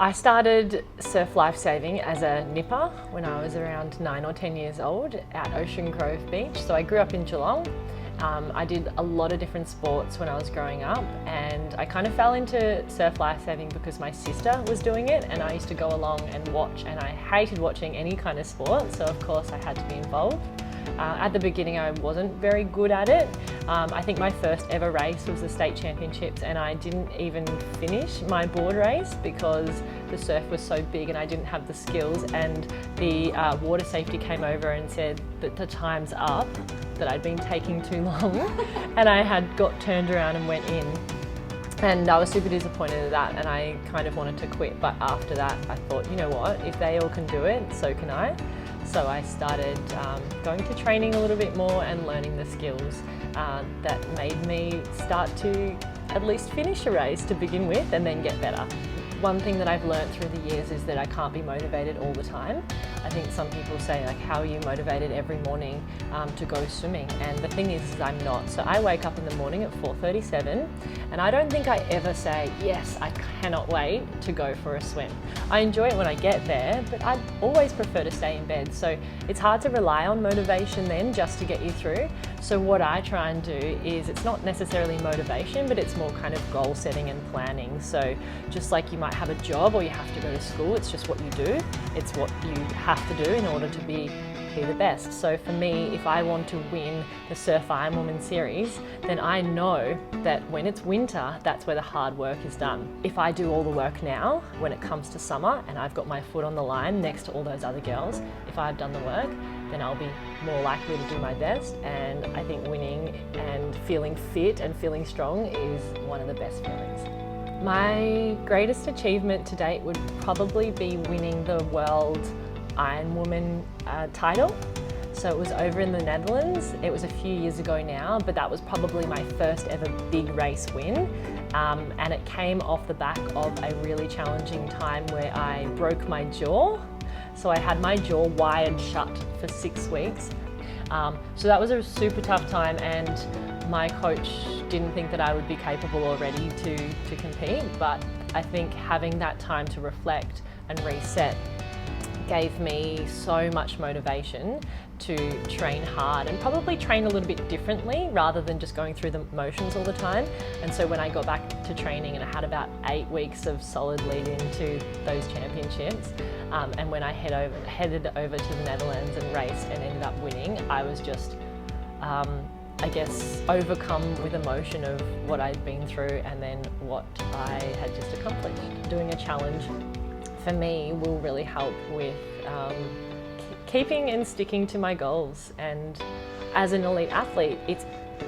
I started Surf Lifesaving as a nipper when I was around 9 or 10 years old at Ocean Grove Beach. So I grew up in Geelong. I did a lot of different sports when I was growing up, and I kind of fell into Surf Lifesaving because my sister was doing it and I used to go along and watch, and I hated watching any kind of sport, so of course I had to be involved. At the beginning I wasn't very good at it. I think my first ever race was the state championships, and I didn't even finish my board race because the surf was so big and I didn't have the skills, and the water safety came over and said that the time's up, that I'd been taking too long and I had got turned around and went in. And I was super disappointed at that, and I kind of wanted to quit, but after that I thought, you know what, if they all can do it, so can I. So I started going to training a little bit more and learning the skills that made me start to at least finish a race to begin with and then get better. One thing that I've learned through the years is that I can't be motivated all the time. I think some people say, like, how are you motivated every morning to go swimming? And the thing is I'm not. So I wake up in the morning at 4:37, and I don't think I ever say, yes, I cannot wait to go for a swim. I enjoy it when I get there, but I always prefer to stay in bed. So it's hard to rely on motivation then just to get you through. So what I try and do is, it's not necessarily motivation, but it's more kind of goal setting and planning. So just like you might have a job or you have to go to school, it's just what you do. It's what you have to do in order to be the best. So for me, if I want to win the Surf Ironwoman series, then I know that when it's winter, that's where the hard work is done. If I do all the work now, when it comes to summer and I've got my foot on the line next to all those other girls, if I've done the work, then I'll be more likely to do my best. And I think winning and feeling fit and feeling strong is one of the best feelings. My greatest achievement to date would probably be winning the World Ironwoman title. So it was over in the Netherlands. It was a few years ago now, but that was probably my first ever big race win. And it came off the back of a really challenging time where I broke my jaw. So I had my jaw wired shut for 6 weeks. So that was a super tough time, and my coach didn't think that I would be capable or ready to compete. But I think having that time to reflect and reset gave me so much motivation to train hard and probably train a little bit differently rather than just going through the motions all the time. And so when I got back to training and I had about 8 weeks of solid lead into those championships, and when I headed over to the Netherlands and raced and ended up winning, I was just, I guess, overcome with emotion of what I'd been through and then what I had just accomplished. Doing a challenge for me will really help with keeping and sticking to my goals. And as an elite athlete, it's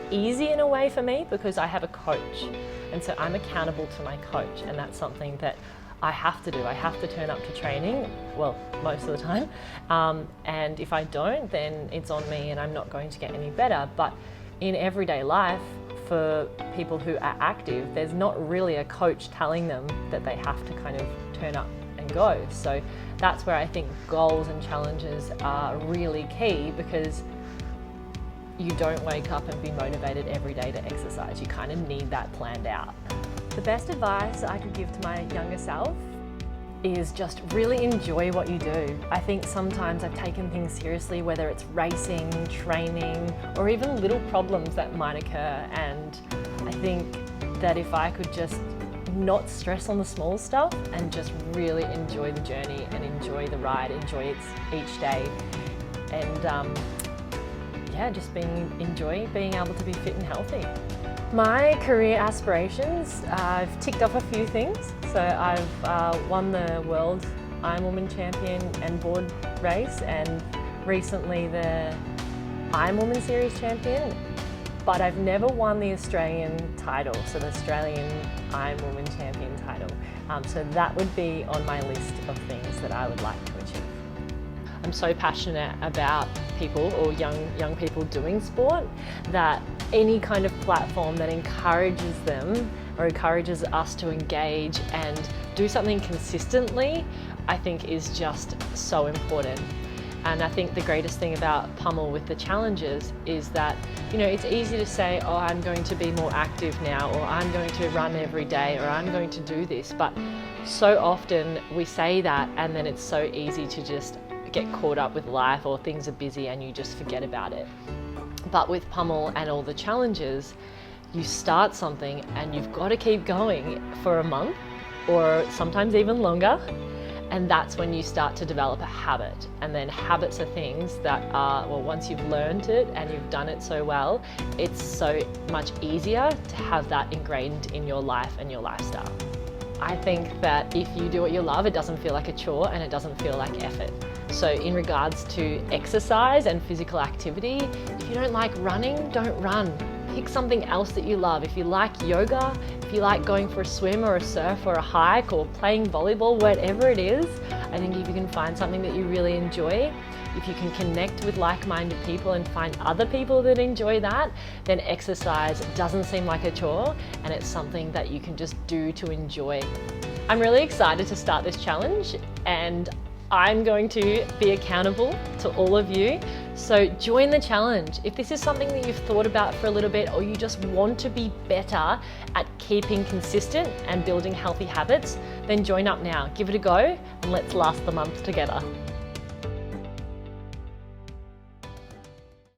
easy in a way for me because I have a coach, and so I'm accountable to my coach, and that's something that I have to do. I have to turn up to training, well, most of the time, and if I don't, then it's on me and I'm not going to get any better. But in everyday life, for people who are active, there's not really a coach telling them that they have to kind of turn up and go. So that's where I think goals and challenges are really key, because you don't wake up and be motivated every day to exercise. You kind of need that planned out. The best advice I could give to my younger self is just really enjoy what you do. I think sometimes I've taken things seriously, whether it's racing, training, or even little problems that might occur. And I think that if I could just not stress on the small stuff and just really enjoy the journey and enjoy the ride, enjoy each day, and yeah, just enjoy being able to be fit and healthy. My career aspirations, I've ticked off a few things. So I've won the World Ironwoman Champion and board race, and recently the Ironwoman Series Champion, but I've never won the Australian title, so the Australian Ironwoman Champion title. So that would be on my list of things that I would like to achieve. I'm so passionate about people, or young people doing sport, that any kind of platform that encourages them or encourages us to engage and do something consistently, I think is just so important. And I think the greatest thing about PUML with the challenges is that, it's easy to say, oh, I'm going to be more active now, or I'm going to run every day, or I'm going to do this. But so often we say that, and then it's so easy to just get caught up with life, or things are busy and you just forget about it. But with PUML and all the challenges, you start something and you've got to keep going for a month, or sometimes even longer. And that's when you start to develop a habit. And then habits are things that are, once you've learned it and you've done it so well, it's so much easier to have that ingrained in your life and your lifestyle. I think that if you do what you love, it doesn't feel like a chore and it doesn't feel like effort. So in regards to exercise and physical activity, if you don't like running, don't run. Pick something else that you love. If you like yoga, if you like going for a swim or a surf or a hike or playing volleyball, whatever it is, I think if you can find something that you really enjoy, if you can connect with like-minded people and find other people that enjoy that, then exercise doesn't seem like a chore and it's something that you can just do to enjoy. I'm really excited to start this challenge, and I'm going to be accountable to all of you. So join the challenge. If this is something that you've thought about for a little bit, or you just want to be better at keeping consistent and building healthy habits, then join up now. Give it a go and let's last the month together.